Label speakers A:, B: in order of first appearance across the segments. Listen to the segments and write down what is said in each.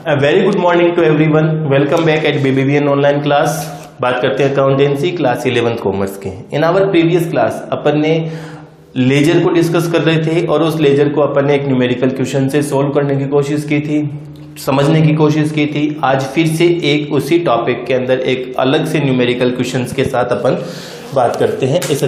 A: Very good morning to everyone. Welcome back at BBVN online class. बात करते हैं accountancy class 11th commerce के। In our previous class अपन ने ledger को डिस्कस कर रहे थे और उस लेजर को अपन ने एक न्यूमेरिकल क्वेश्चन से सोल्व करने की कोशिश की थी, समझने की कोशिश की थी। आज फिर से एक उसी टॉपिक के अंदर एक अलग से न्यूमेरिकल क्वेश्चंस के साथ अपन बात करते हैं इस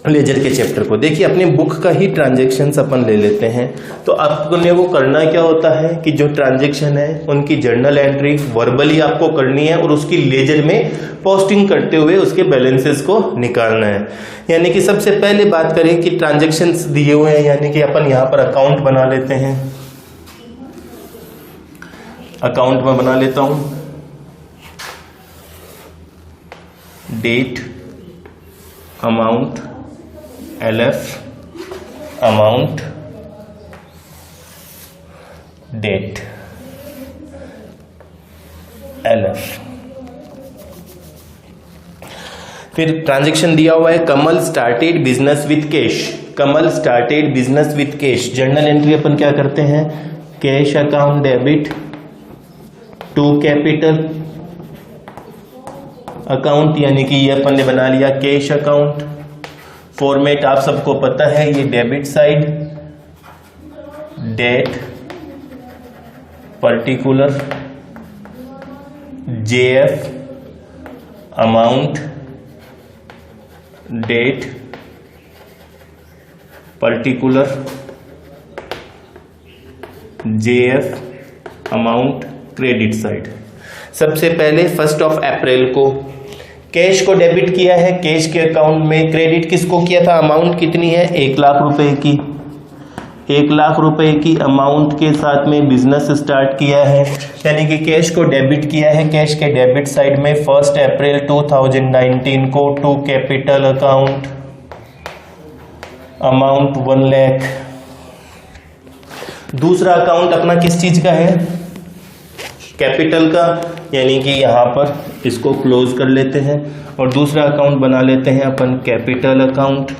A: लेजर के चैप्टर को। देखिए अपने बुक का ही ट्रांजैक्शंस अपन ले लेते हैं। तो आपने वो करना क्या होता है कि जो ट्रांजैक्शन है उनकी जर्नल एंट्री वर्बली आपको करनी है और उसकी लेजर में पोस्टिंग करते हुए उसके बैलेंसेस को निकालना है। यानी कि सबसे पहले बात करें कि ट्रांजैक्शंस दिए हुए हैं, यानी कि अपन यहाँ पर अकाउंट बना लेते हैं। अकाउंट में बना लेता हूं date, amount, LF, amount, date, LF। फिर ट्रांजैक्शन दिया हुआ है Kamal started business with cash. Kamal started business with cash. Journal entry अपन क्या करते हैं, cash account debit to capital account, यानी कि ये अपन ने बना लिया कैश अकाउंट। फॉर्मेट आप सबको पता है, ये debit side, date, particular, JF, amount, date, particular, JF, amount, credit side. सबसे पहले 1 अप्रैल को कैश को डेबिट किया है कैश के अकाउंट में। क्रेडिट किसको किया था, अमाउंट कितनी है 1 लाख रुपए की। 1 लाख रुपए की अमाउंट के साथ में बिजनेस स्टार्ट किया है, यानी कि कैश को डेबिट किया है। कैश के डेबिट साइड में 1 अप्रैल 2019 को to capital account, amount 1 lakh. दूसरा अकाउंट अपना किस चीज का है, कैपिटल का, यानी कि यहां पर इसको क्लोज कर लेते हैं और दूसरा अकाउंट बना लेते हैं अपन कैपिटल अकाउंट।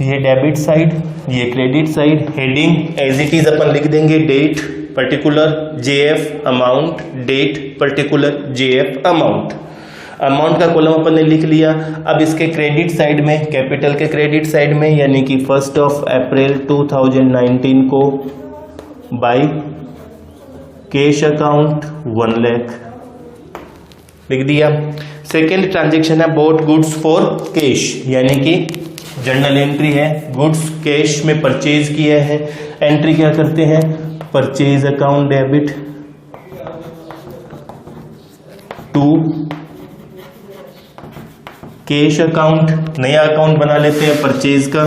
A: ये डेबिट साइड, ये credit side. Heading as it is अपन लिख देंगे date, particular, JF, amount, date, particular, JF, amount. Amount का कॉलम अपन ने लिख लिया। अब इसके क्रेडिट साइड में, कैपिटल के क्रेडिट साइड में, यानी कि 1 अप्रैल 2019 को बाय कैश अकाउंट 1 लाख लिख दिया। सेकेंड ट्रांजेक्शन है बोट गुड्स फॉर कैश, यानी कि जर्नल एंट्री है, गुड्स कैश में परचेज किया है। एंट्री क्या करते हैं, purchase account debit to cash account. नया अकाउंट बना लेते हैं परचेज का।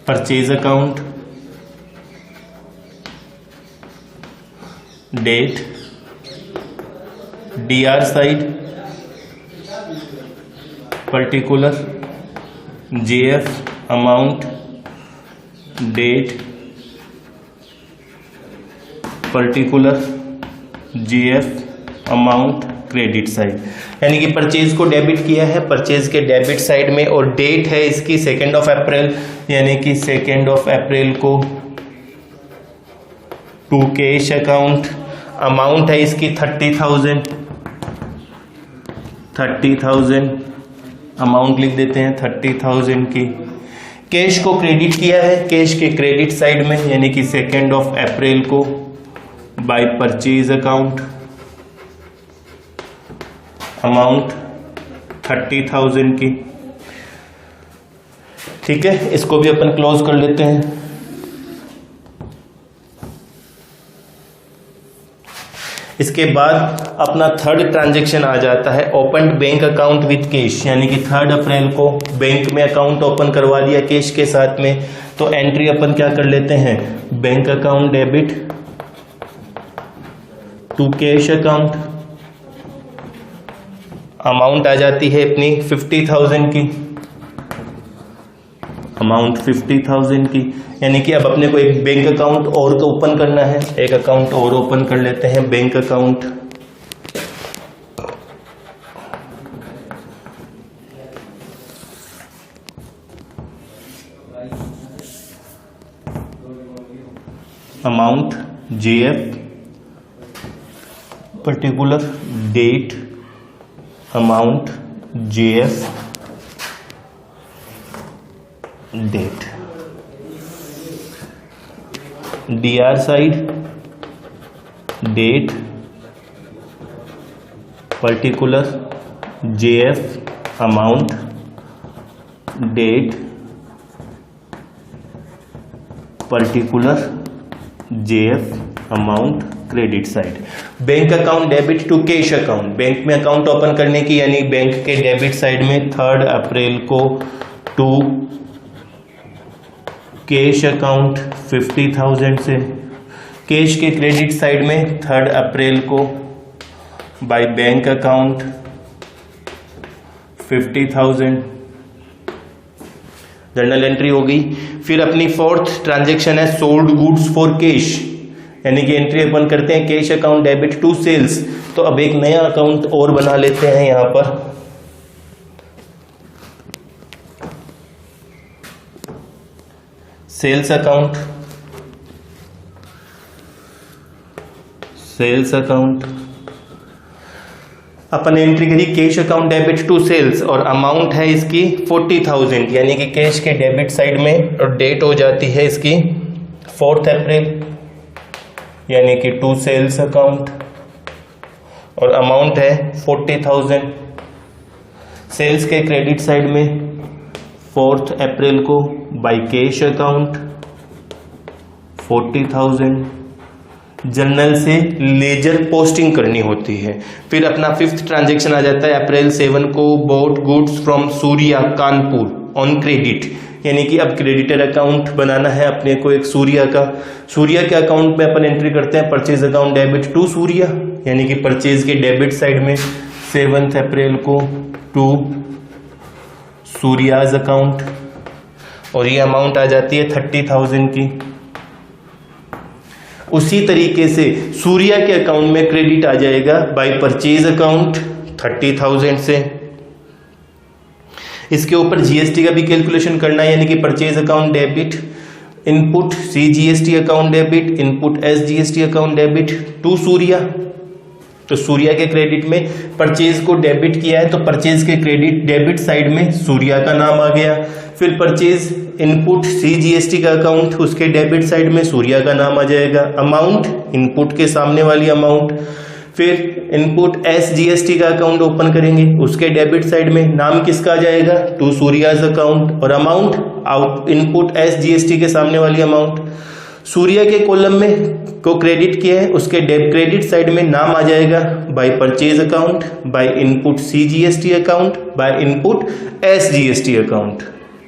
A: Purchase account, date, DR side, particular, JF, amount, date, particular, JF, amount, credit side. यानी कि परचेज को डेबिट किया है परचेज के डेबिट साइड में, और डेट है इसकी 2 अप्रैल, यानी कि 2 अप्रैल को टू कैश अकाउंट। अमाउंट है इसकी 30,000 अमाउंट लिख देते हैं 30,000 की। कैश को क्रेडिट किया है कैश के क्रेडिट साइड में, यानी कि 2 अप्रैल को बाय परचेज अकाउंट, अमाउंट 30,000 की। ठीक है, इसको भी अपन क्लोज कर लेते हैं। इसके बाद अपना थर्ड ट्रांजैक्शन आ जाता है open bank account with cash, यानी कि 3 अप्रैल को बैंक में अकाउंट ओपन करवा दिया कैश के साथ में। तो एंट्री अपन क्या कर लेते हैं, bank account debit to cash account, amount आ जाती है अपनी 50,000 की, अमाउंट 50,000 की, यानी कि अब अपने को एक बैंक अकाउंट और तो ओपन करना है, एक अकाउंट और ओपन कर लेते हैं, bank account. Amount JF, particular date, amount JF, date, DR side, date, particular JF, amount, date, particular JF, amount, credit side. Bank account debit to cash account, bank में account open करने की, यानी bank के debit side में 3 अप्रैल को to cash account 50,000 से, cash के credit side में 3 अप्रैल को by bank account 50,000, journal entry हो गई। फिर अपनी 4th ट्रांजैक्शन है सोल्ड गुड्स फॉर कैश, यानी कि एंट्री ओपन करते हैं cash account debit to sales. तो अब एक नया अकाउंट और बना लेते हैं यहां पर, सेल्स अकाउंट, सेल्स अकाउंट। अपन एंट्री करी cash account debit to sales और अमाउंट है इसकी 40,000, यानी कि कैश के डेबिट साइड में, और डेट हो जाती है इसकी 4 अप्रैल, यानी कि टू सेल्स अकाउंट, और अमाउंट है 40,000। सेल्स के क्रेडिट साइड में 4 अप्रैल को बाय कैश अकाउंट 40,000। जर्नल से लेजर पोस्टिंग करनी होती है। फिर अपना 5th ट्रांजैक्शन आ जाता है अप्रैल 7 को boat goods from Surya Kanpur on credit, यानी कि अब क्रेडिटर अकाउंट बनाना है अपने को एक सूर्या का। सूर्या के अकाउंट में अपन एंट्री करते हैं purchase account debit to Surya, यानी कि परचेज के डेबिट साइड में 7 अप्रैल को टू सूर्याज अकाउंट, और ये अमाउंट आ जाती है 30,000 की। उसी तरीके से सूर्या के अकाउंट में क्रेडिट आ जाएगा बाय परचेज अकाउंट 30,000 से। इसके ऊपर जीएसटी का भी कैलकुलेशन करना है, यानी कि purchase account debit, input CGST account debit, input SGST account debit to Surya. तो सूर्या के क्रेडिट में परचेज को डेबिट किया है, तो परचेज के क्रेडिट डेबिट साइड में सूर्या का नाम आ गया। फिर परचेज इनपुट CGST का अकाउंट, उसके डेबिट साइड में सूर्या का नाम आ जाएगा। अमाउंट इनपुट के सामने वाली अमाउंट। फिर इनपुट SGST का अकाउंट ओपन करेंगे, उसके डेबिट साइड में नाम किसका आ जाएगा, टू सूर्याज अकाउंट, और अमाउंट आउट इनपुट SGST के सामने वाली अमाउंट। सूर्या के कॉलम में को क्रेडिट किया है, उसके क्रेडिट साइड में नाम आ जाएगा by purchase account, by input CGST account, by input SGST account,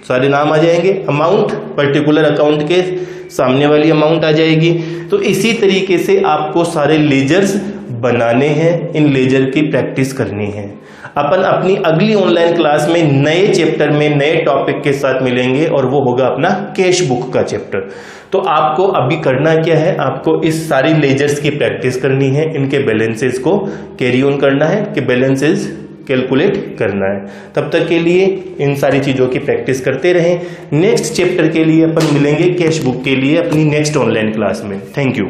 A: सारे नाम आ जाएंगे। अमाउंट पर्टिकुलर अकाउंट के सामने वाली अमाउंट आ जाएगी। तो इसी तरीके से आपको सारे लेजर्स बनाने हैं, इन लेजर की प्रैक्टिस करनी है। अपन अपनी अगली ऑनलाइन क्लास में नए चैप्टर में नए टॉपिक के साथ मिलेंगे, और वो होगा अपना कैश बुक का चैप्टर। तो आपको अभी करना क्या है, आपको इस सारी लेजर्स की प्रैक्टिस करनी है, इनके बैलेंसेस को कैरी ऑन करना है, कि बैलेंसेस कैलकुलेट करना है। तब तक के लिए इन सारी चीज़ों की प्रैक्टिस करते रहें। नेक्स्ट चैप्टर के लिए अपन मिलेंगे कैश बुक के लिए अपनी नेक्स्ट ऑनलाइन क्लास में। Thank you.